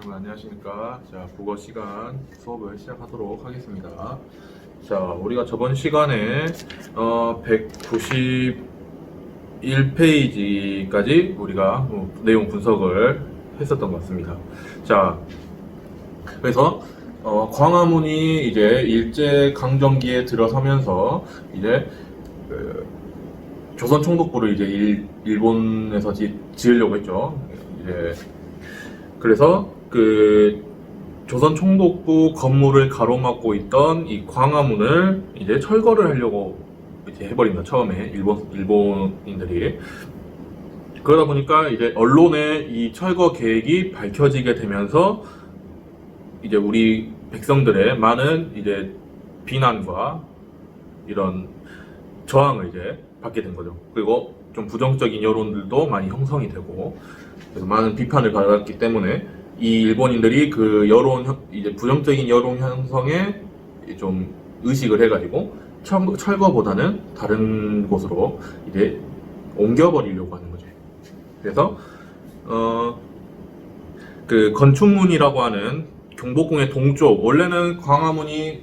여러분 안녕하십니까. 자, 국어 시간 수업을 시작하도록 하겠습니다. 자, 우리가 저번 시간에 191페이지까지 우리가 내용 분석을 했었던 것 같습니다. 자, 그래서 광화문이 이제 일제 강점기에 들어서면서 이제 조선 총독부를 이제 일본에서 지으려고 했죠. 이제 그래서 그 조선 총독부 건물을 가로막고 있던 이 광화문을 이제 철거를 하려고 이제 해버립니다. 처음에 일본인들이. 그러다 보니까 이제 언론에 이 철거 계획이 밝혀지게 되면서 이제 우리 백성들의 많은 이제 비난과 이런 저항을 이제 받게 된 거죠. 그리고 좀 부정적인 여론들도 많이 형성이 되고, 그래서 많은 비판을 받았기 때문에 이 일본인들이 그 이제 부정적인 여론 형성에 좀 의식을 해가지고 철거보다는 다른 곳으로 이제 옮겨버리려고 하는 거죠. 그래서 그 건축문이라고 하는 경복궁의 동쪽, 원래는 광화문이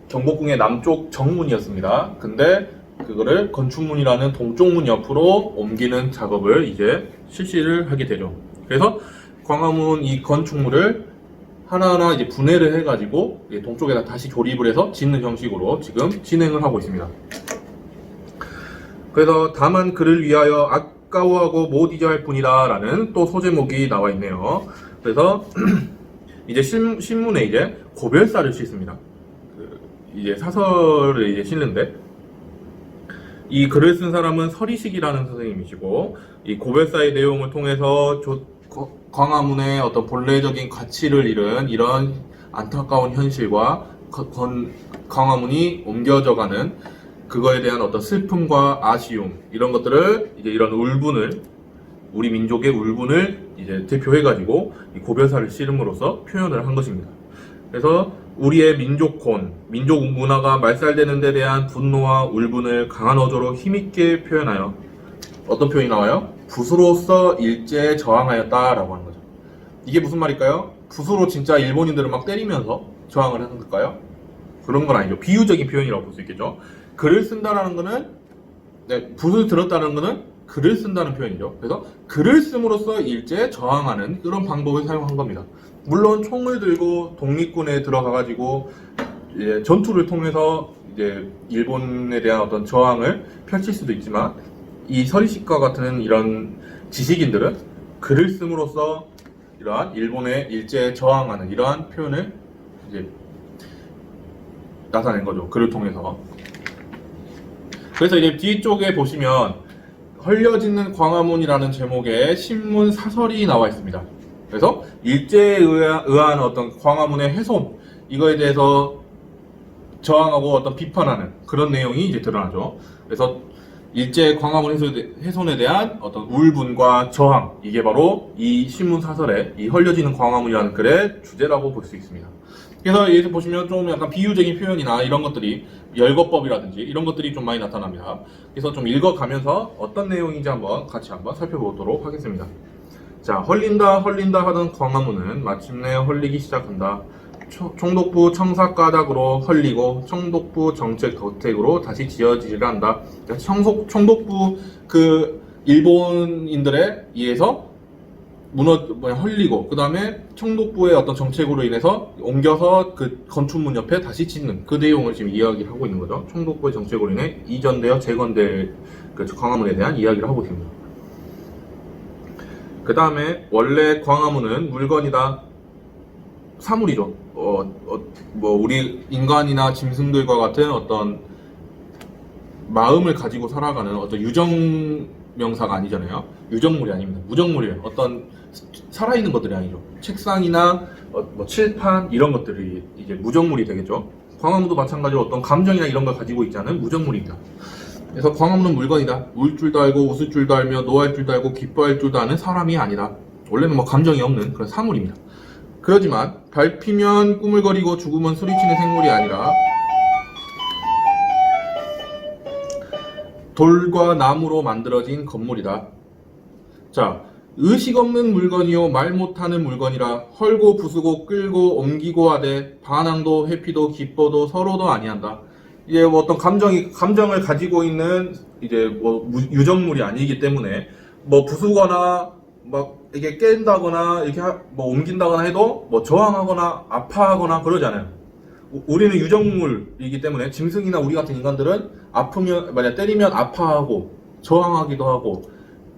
경복궁의 남쪽 정문이었습니다. 근데 그거를 건축문이라는 동쪽 문 옆으로 옮기는 작업을 이제 실시를 하게 되죠. 그래서 광화문 이 건축물을 하나하나 이제 분해를 해가지고 동쪽에다 다시 조립을 해서 짓는 형식으로 지금 진행을 하고 있습니다. 그래서 다만 그를 위하여 아까워하고 못 잊어할 뿐이다 라는 또 소제목이 나와 있네요. 그래서 이제 신문에 이제 고별사를 싣습니다. 이제 사설을 이제 싣는데, 이 글을 쓴 사람은 서리식이라는 선생님이시고, 이 고별사의 내용을 통해서 광화문의 어떤 본래적인 가치를 잃은 이런 안타까운 현실과 광화문이 옮겨져가는 그거에 대한 어떤 슬픔과 아쉬움, 이런 것들을 이제 이런 울분을, 우리 민족의 울분을 이제 대표해가지고 이 고별사를 씨름으로써 표현을 한 것입니다. 그래서 우리의 민족혼, 민족 문화가 말살되는 데 대한 분노와 울분을 강한 어조로 힘있게 표현하여, 어떤 표현이 나와요? 붓으로써 일제에 저항하였다라고 하는 거죠. 이게 무슨 말일까요? 붓으로 진짜 일본인들을 막 때리면서 저항을 하는 걸까요? 그런 건 아니죠. 비유적인 표현이라고 볼 수 있겠죠. 글을 쓴다라는 거는, 붓을 들었다는 거는 글을 쓴다는 표현이죠. 그래서 글을 씀으로써 일제에 저항하는 그런 방법을 사용한 겁니다. 물론 총을 들고 독립군에 들어가가지고 이제 전투를 통해서 이제 일본에 대한 어떤 저항을 펼칠 수도 있지만, 이 서리식과 같은 이런 지식인들은 글을 씀으로써 이러한 일본의 일제에 저항하는 이러한 표현을 이제 나타낸 거죠. 글을 통해서. 그래서 이제 뒤쪽에 보시면 헐려짓는 광화문이라는 제목의 신문 사설이 나와 있습니다. 그래서 일제에 의한 어떤 광화문의 훼손, 이거에 대해서 저항하고 어떤 비판하는 그런 내용이 이제 드러나죠. 그래서 일제 광화문 훼손에 대한 어떤 울분과 저항, 이게 바로 이 신문 사설의 이 헐려지는 광화문이라는 글의 주제라고 볼 수 있습니다. 그래서 여기서 보시면 좀 약간 비유적인 표현이나 이런 것들이, 열거법이라든지 이런 것들이 좀 많이 나타납니다. 그래서 좀 읽어가면서 어떤 내용인지 같이 한번 살펴보도록 하겠습니다. 자, 헐린다 하던 광화문은 마침내 헐리기 시작한다. 총독부 청사가닥으로 헐리고 청독부 정책 덕택으로 다시 지어지려 한다. 총독부 그 일본인들에 의해서 헐리고, 그 다음에 총독부의 어떤 정책으로 인해서 옮겨서 그 건축문 옆에 다시 짓는 그 내용을 지금 이야기를 하고 있는 거죠. 총독부의 정책으로 인해 이전되어 재건될 그 광화문에 대한 이야기를 하고 있습니다. 그 다음에 원래 광화문은 물건이다. 사물이죠. 우리 인간이나 짐승들과 같은 어떤 마음을 가지고 살아가는 어떤 유정명사가 아니잖아요. 유정물이 아닙니다. 무정물이에요. 어떤 살아있는 것들이 아니죠. 책상이나 칠판 이런 것들이 이제 무정물이 되겠죠. 광화문도 마찬가지로 어떤 감정이나 이런 걸 가지고 있지 않은 무정물입니다. 그래서 광화문은 물건이다. 울 줄도 알고 웃을 줄도 알며 노할 줄도 알고 기뻐할 줄도 아는 사람이 아니다. 원래는 감정이 없는 그런 사물입니다. 그러지만 밟히면 꾸물거리고 죽으면 소리치는 생물이 아니라 돌과 나무로 만들어진 건물이다. 자, 의식 없는 물건이요 말 못하는 물건이라 헐고 부수고 끌고 옮기고 하되 반항도 회피도 기뻐도 서로도 아니한다. 이제 뭐 어떤 감정을 가지고 있는 이제 뭐 유정물이 아니기 때문에 뭐 부수거나 막 이게 깬다거나 이렇게 뭐 옮긴다거나 해도 뭐 저항하거나 아파하거나 그러잖아요. 우리는 유정물이기 때문에 짐승이나 우리 같은 인간들은 아프면 만약 때리면 아파하고 저항하기도 하고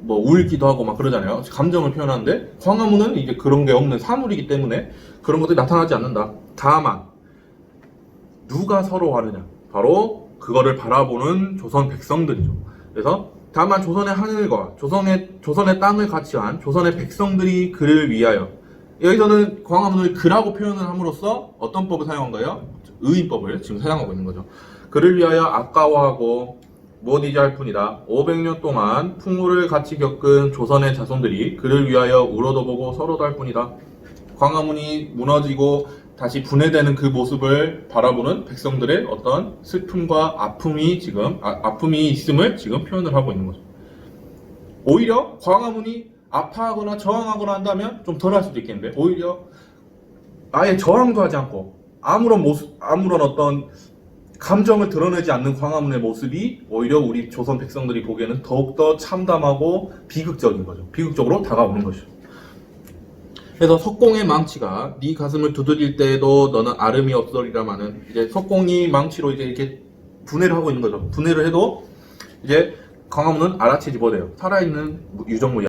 뭐 울기도 하고 막 그러잖아요. 감정을 표현하는데 광화문은 이제 그런 게 없는 사물이기 때문에 그런 것들이 나타나지 않는다. 다만 누가 서로 하느냐, 바로 그거를 바라보는 조선 백성들이죠. 그래서 다만 조선의 하늘과 조선의 땅을 가치한 조선의 백성들이 그를 위하여, 여기서는 광화문을 그라고 표현을 함으로써 어떤 법을 사용한 거예요? 의인법을 지금 사용하고 있는 거죠. 그를 위하여 아까워하고 못 이제할 뿐이다. 500년 동안 풍우를 같이 겪은 조선의 자손들이 그를 위하여 울어도 보고 서로도 할 뿐이다. 광화문이 무너지고 다시 분해되는 그 모습을 바라보는 백성들의 어떤 슬픔과 아픔이 아픔이 있음을 지금 표현을 하고 있는 거죠. 오히려 광화문이 아파하거나 저항하거나 한다면 좀 덜할 수도 있겠는데, 오히려 아예 저항도 하지 않고 아무런 어떤 감정을 드러내지 않는 광화문의 모습이 오히려 우리 조선 백성들이 보기에는 더욱더 참담하고 비극적인 거죠. 비극적으로 다가오는 것이죠. 그래서 석공의 망치가 네 가슴을 두드릴 때에도 너는 아름이 없으리라마는, 이제 석공이 망치로 이제 이렇게 분해를 하고 있는 거죠. 분해를 해도 이제 광화문은 알아채지 못해요. 살아있는 유정물이.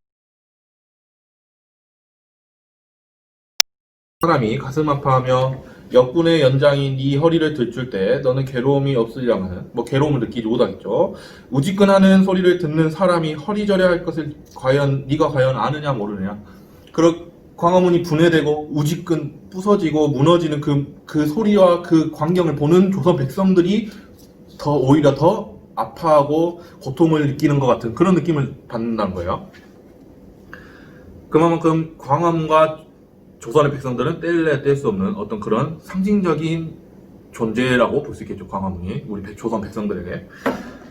사람이 가슴 아파하며 역군의 연장이 네 허리를 들줄 때 너는 괴로움이 없으리라마는, 뭐 괴로움을 느끼지 못하겠죠. 우지끈하는 소리를 듣는 사람이 허리 저려 할 것을 네가 과연 아느냐 모르느냐. 광화문이 분해되고 우지끈 부서지고 무너지는 그 소리와 그 광경을 보는 조선 백성들이 오히려 더 아파하고 고통을 느끼는 것 같은 그런 느낌을 받는다는 거예요. 그만큼 광화문과 조선의 백성들은 뗄래야 뗄 수 없는 어떤 그런 상징적인 존재라고 볼 수 있겠죠. 광화문이 우리 조선 백성들에게.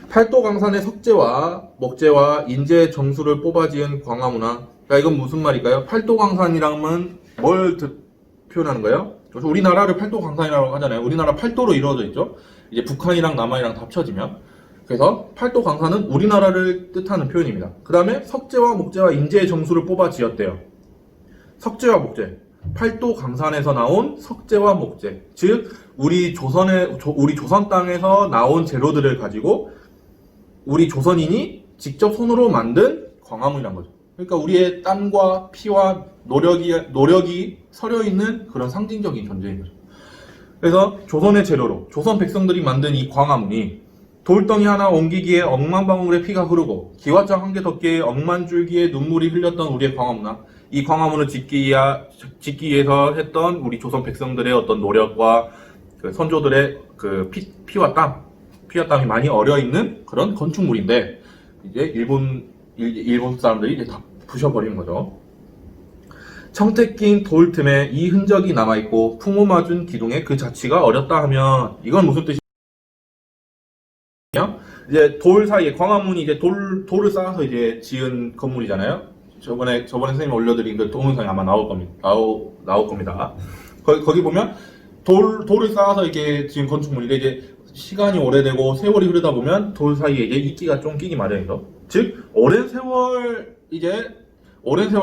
팔도강산의 석재와 목재와 인재 정수를 뽑아지은 광화문화. 그러니까 이건 무슨 말일까요? 팔도강산이랑은 뭘 표현하는 거예요? 우리나라를 팔도강산이라고 하잖아요. 우리나라 팔도로 이루어져 있죠. 이제 북한이랑 남한이랑 합쳐지면. 그래서 팔도강산은 우리나라를 뜻하는 표현입니다. 그 다음에 석재와 목재와 인재 정수를 뽑아 지었대요. 석재와 목재. 팔도강산에서 나온 석재와 목재. 즉 우리 조선 땅에서 나온 재료들을 가지고 우리 조선인이 직접 손으로 만든 광화문이란 거죠. 그러니까 우리의 땀과 피와 노력이 서려 있는 그런 상징적인 존재인 거죠. 그래서 조선의 재료로 조선 백성들이 만든 이 광화문이 돌덩이 하나 옮기기에 억만 방울의 피가 흐르고 기와장 한 개 덮기에 억만 줄기의 눈물이 흘렸던 우리의 광화문화. 이 광화문을 짓기 위해서 했던 우리 조선 백성들의 어떤 노력과 그 선조들의 그 피와 땀이 많이 어려 있는 그런 건축물인데, 이제 일본 사람들이 이제 다 부셔버리는 거죠. 청태 낀 돌 틈에 이 흔적이 남아있고 풍우 맞은 기둥에 그 자취가 어렵다 하면, 이건 무슨 뜻이냐? 이제 돌 사이에 광화문이 이제 돌을 쌓아서 이제 지은 건물이잖아요. 저번에 선생님이 올려드린 그 동영상이 아마 나올 겁니다. 거기 보면 돌을 쌓아서 이게 지금 건축물인데, 이제 시간이 오래되고 세월이 흐르다 보면 돌 사이에 이제 이끼가 좀 끼기 마련이죠. 즉 오랜 세월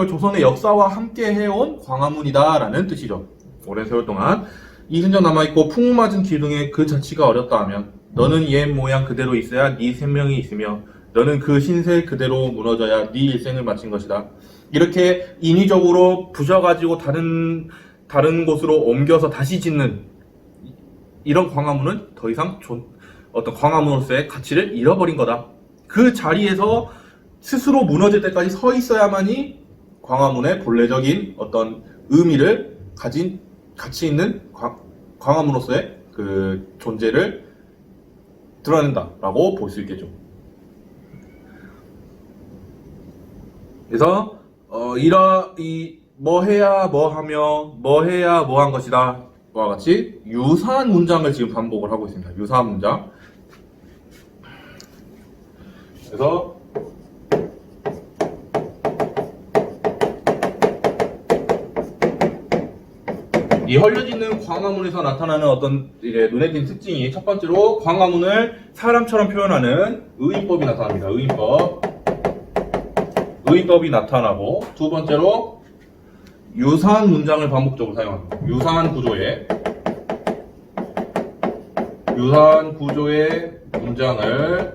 조선의 역사와 함께 해온 광화문이다라는 뜻이죠. 오랜 세월 동안 이 흔적 남아있고 풍우 맞은 기둥에 그 자취가 어렵다 하면, 너는 옛 모양 그대로 있어야 네 생명이 있으며 너는 그 신세 그대로 무너져야 네 일생을 마친 것이다. 이렇게 인위적으로 부셔가지고 다른 곳으로 옮겨서 다시 짓는 이런 광화문은 더 이상 어떤 광화문으로서의 가치를 잃어버린 거다. 그 자리에서 스스로 무너질 때까지 서 있어야만이 광화문의 본래적인 어떤 의미를 가진 가치 있는 광화문으로서의 그 존재를 드러낸다라고 볼 수 있겠죠. 그래서 뭐 해야 뭐 하며 뭐 해야 뭐 한 것이다 와 같이 유사한 문장을 지금 반복을 하고 있습니다. 유사한 문장. 그래서 이 헐려지는 광화문에서 나타나는 어떤 이제 눈에 띈 특징이 첫 번째로 광화문을 사람처럼 표현하는 의인법이 나타납니다. 의인법이 나타나고 두 번째로 유사한 문장을 반복적으로 사용합니다. 유사한 구조의 문장을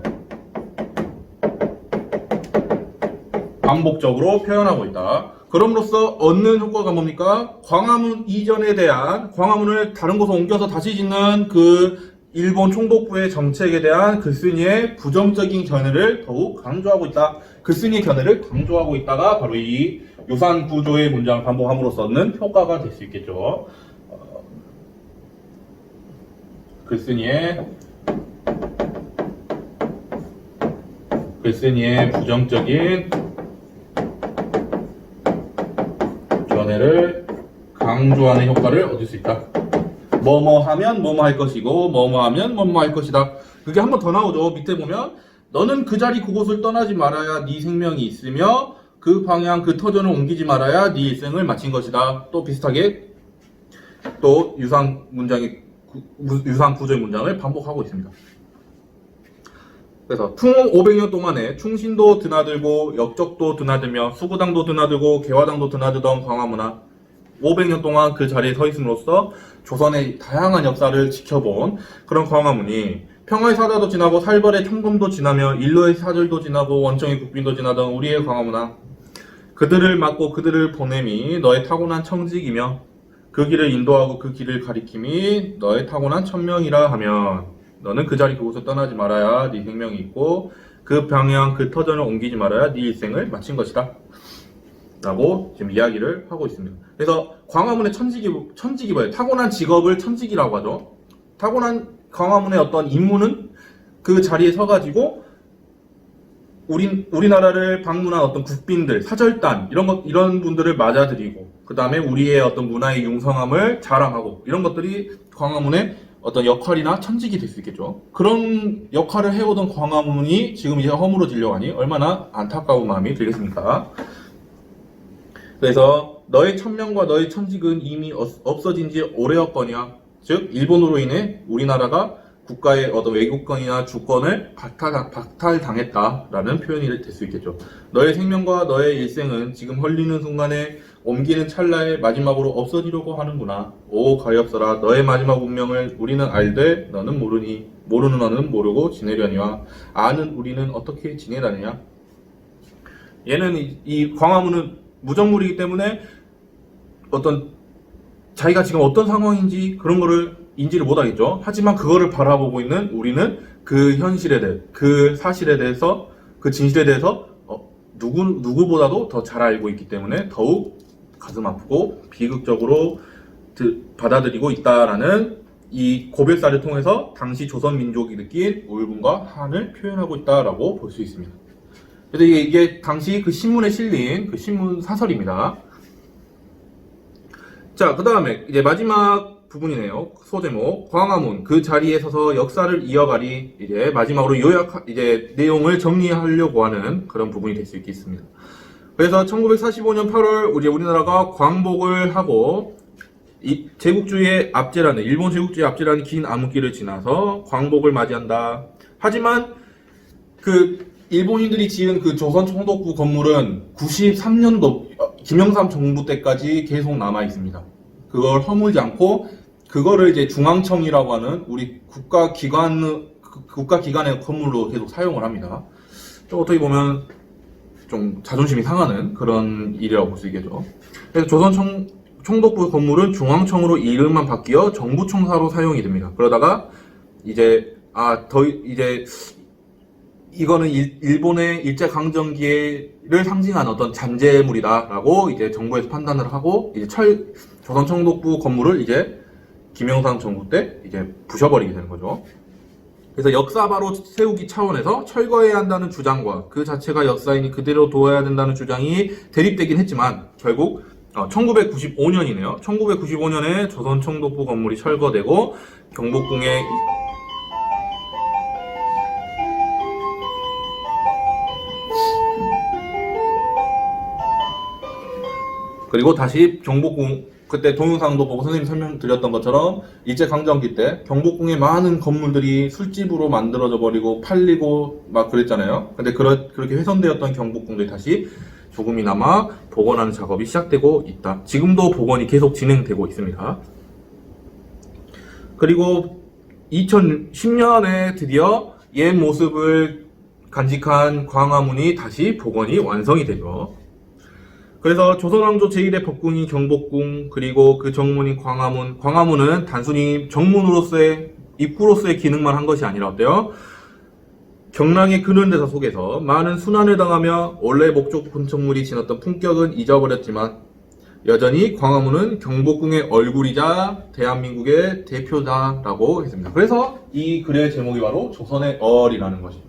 반복적으로 표현하고 있다. 그럼으로써 얻는 효과가 뭡니까? 광화문 이전에 대한 광화문을 다른 곳으로 옮겨서 다시 짓는 그 일본 총독부의 정책에 대한 글쓴이의 부정적인 견해를 더욱 강조하고 있다. 글쓴이의 견해를 강조하고 있다가 바로 이 유사한 구조의 문장을 반복함으로써 얻는 효과가 될 수 있겠죠. 글쓴이의 부정적인 견해를 강조하는 효과를 얻을 수 있다. 뭐뭐 하면 뭐뭐 할 것이고 뭐뭐 하면 뭐뭐 할 것이다. 그게 한 번 더 나오죠. 밑에 보면 너는 그 자리 그곳을 떠나지 말아야 네 생명이 있으며 그 방향 그 터전을 옮기지 말아야 네 일생을 마친 것이다. 또 비슷하게 또 유사한 구조의 문장을 반복하고 있습니다. 그래서 500년 동안에 충신도 드나들고 역적도 드나들며 수구당도 드나들고 개화당도 드나들던 광화문화 500년 동안 그 자리에 서 있음으로써 조선의 다양한 역사를 지켜본 그런 광화문이 평화의 사자도 지나고 살벌의 청검도 지나며 일로의 사절도 지나고 원청의 국빈도 지나던 우리의 광화문화 그들을 맡고 그들을 보냄이 너의 타고난 청직이며 그 길을 인도하고 그 길을 가리킴이 너의 타고난 천명이라 하면 너는 그 자리 그곳을 떠나지 말아야 네 생명이 있고 그 방향 그 터전을 옮기지 말아야 네 일생을 마친 것이다 라고 지금 이야기를 하고 있습니다. 그래서 광화문의 천직이 뭐예요? 타고난 직업을 천직이라고 하죠. 타고난 광화문의 어떤 임무는 그 자리에 서가지고 우리나라를 방문한 어떤 국빈들, 사절단 이런 분들을 맞아들이고 그 다음에 우리의 어떤 문화의 융성함을 자랑하고 이런 것들이 광화문의 어떤 역할이나 천직이 될 수 있겠죠. 그런 역할을 해오던 광화문이 지금 이제 허물어지려고 하니 얼마나 안타까운 마음이 들겠습니까? 그래서 너의 천명과 너의 천직은 이미 없어진 지 오래였거니와 즉 일본으로 인해 우리나라가 국가의 어떤 외국권이나 주권을 박탈당했다라는 표현이 될 수 있겠죠. 너의 생명과 너의 일생은 지금 헐리는 순간에 옮기는 찰나에 마지막으로 없어지려고 하는구나. 오 가엾어라. 너의 마지막 운명을 우리는 알되 너는 모르니 모르는 너는 모르고 지내려니와 아는 우리는 어떻게 지내다느냐. 얘는 이 광화문은 무정물이기 때문에 어떤 자기가 지금 어떤 상황인지 그런 거를 인지를 못하겠죠. 하지만 그거를 바라보고 있는 우리는 그 현실에 대해, 그 사실에 대해서, 그 진실에 대해서 누구보다도 더 잘 알고 있기 때문에 더욱 가슴 아프고 비극적으로 받아들이고 있다라는 이 고별사를 통해서 당시 조선 민족이 느낀 울분과 한을 표현하고 있다라고 볼 수 있습니다. 그래서 이게 당시 그 신문에 실린 그 신문 사설입니다. 자, 그 다음에 이제 마지막 부분이네요. 소제목 광화문 그 자리에 서서 역사를 이어가리. 이제 마지막으로 이제 내용을 정리하려고 하는 그런 부분이 될 수 있겠습니다. 그래서 1945년 8월 우리나라가 광복을 하고 이 제국주의의 앞제라는 일본 제국주의 앞제라는 긴 암흑기를 지나서 광복을 맞이한다. 하지만 그 일본인들이 지은 그 조선 총독부 건물은 93년도 김영삼 정부 때까지 계속 남아 있습니다. 그걸 허물지 않고 그거를 이제 중앙청이라고 하는 우리 국가기관의 건물로 계속 사용을 합니다. 좀 어떻게 보면 좀 자존심이 상하는 그런 일이라고 볼 수 있겠죠. 그래서 조선 총독부 건물은 중앙청으로 이름만 바뀌어 정부청사로 사용이 됩니다. 그러다가 이제 이거는 일본의 일제강점기를 상징하는 어떤 잔재물이다라고 이제 정부에서 판단을 하고 이제 조선 총독부 건물을 이제 김영삼 정부 때 이제 부셔버리게 되는 거죠. 그래서 역사바로 세우기 차원에서 철거해야 한다는 주장과 그 자체가 역사이니 그대로 둬야 된다는 주장이 대립되긴 했지만 결국 1995년이네요. 1995년에 조선 총독부 건물이 철거되고 경복궁에 그리고 다시 경복궁 그때 동영상도 보고 선생님 설명드렸던 것처럼 일제강점기 때 경복궁의 많은 건물들이 술집으로 만들어져 버리고 팔리고 막 그랬잖아요. 근데 그렇게 훼손되었던 경복궁들이 다시 조금이나마 복원하는 작업이 시작되고 있다. 지금도 복원이 계속 진행되고 있습니다. 그리고 2010년에 드디어 옛 모습을 간직한 광화문이 다시 복원이 완성이 되죠. 그래서 조선왕조 제1의 법궁인 경복궁, 그리고 그 정문인 광화문. 광화문은 단순히 정문으로서의 입구로서의 기능만 한 것이 아니라 어때요? 경랑의 근원대사 속에서 많은 순환을 당하며 원래 목적 본청물이 지녔던 품격은 잊어버렸지만 여전히 광화문은 경복궁의 얼굴이자 대한민국의 대표자라고 했습니다. 그래서 이 글의 제목이 바로 조선의 얼이라는 것이죠.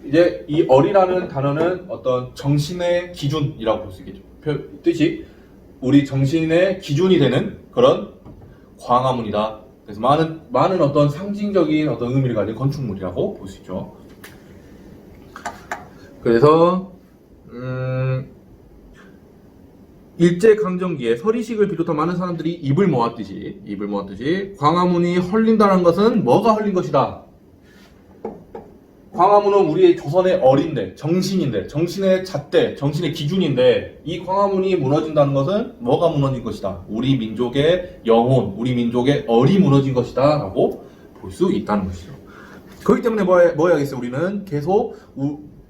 이제 이 얼이라는 단어는 어떤 정신의 기준이라고 볼 수 있겠죠. 뜻이 우리 정신의 기준이 되는 그런 광화문이다. 그래서 많은 어떤 상징적인 어떤 의미를 가진 건축물이라고 볼 수 있죠. 그래서 일제강점기에 서리식을 비롯한 많은 사람들이 입을 모았듯이 광화문이 헐린다는 것은 뭐가 헐린 것이다. 광화문은 우리의 조선의 얼인데, 정신인데, 정신의 잣대, 정신의 기준인데 이 광화문이 무너진다는 것은 뭐가 무너진 것이다. 우리 민족의 영혼, 우리 민족의 얼이 무너진 것이다 라고 볼 수 있다는 것이죠. 그렇기 때문에 뭐 해야겠어요? 우리는 계속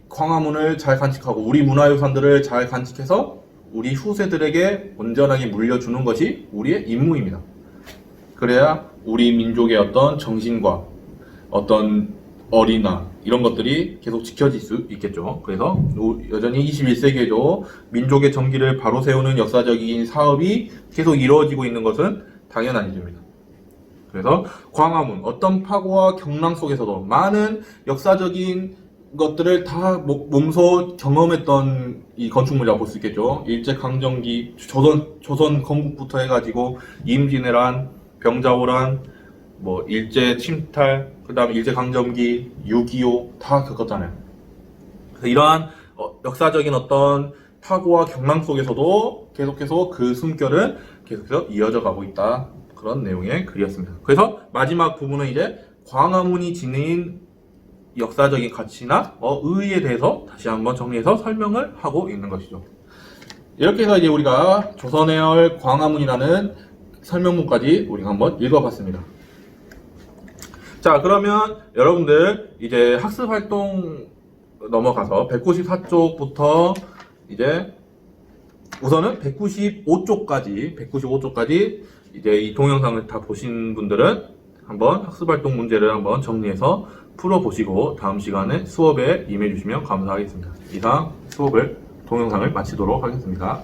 광화문을 잘 간직하고 우리 문화유산들을 잘 간직해서 우리 후세들에게 온전하게 물려주는 것이 우리의 임무입니다. 그래야 우리 민족의 어떤 정신과 어떤 어리나 이런 것들이 계속 지켜질 수 있겠죠. 그래서 여전히 21세기에도 민족의 정기를 바로 세우는 역사적인 사업이 계속 이루어지고 있는 것은 당연한 일입니다. 그래서 광화문, 어떤 파고와 경랑 속에서도 많은 역사적인 것들을 다 몸소 경험했던 이 건축물이라고 볼 수 있겠죠. 일제강점기, 조선 건국부터 해가지고 임진왜란, 병자호란, 일제 침탈, 그 다음에 일제강점기, 6.25 다 겪었잖아요. 그래서 이러한 역사적인 어떤 파고와 경랑 속에서도 계속해서 그 숨결은 계속해서 이어져 가고 있다. 그런 내용의 글이었습니다. 그래서 마지막 부분은 이제 광화문이 지닌 역사적인 가치나 의의에 대해서 다시 한번 정리해서 설명을 하고 있는 것이죠. 이렇게 해서 이제 우리가 조선의 얼 광화문이라는 설명문까지 우리가 한번 읽어봤습니다. 자, 그러면 여러분들 이제 학습 활동 넘어가서 194쪽부터 이제 우선은 195쪽까지 이제 이 동영상을 다 보신 분들은 한번 학습 활동 문제를 한번 정리해서 풀어보시고 다음 시간에 수업에 임해 주시면 감사하겠습니다. 이상 동영상을 마치도록 하겠습니다.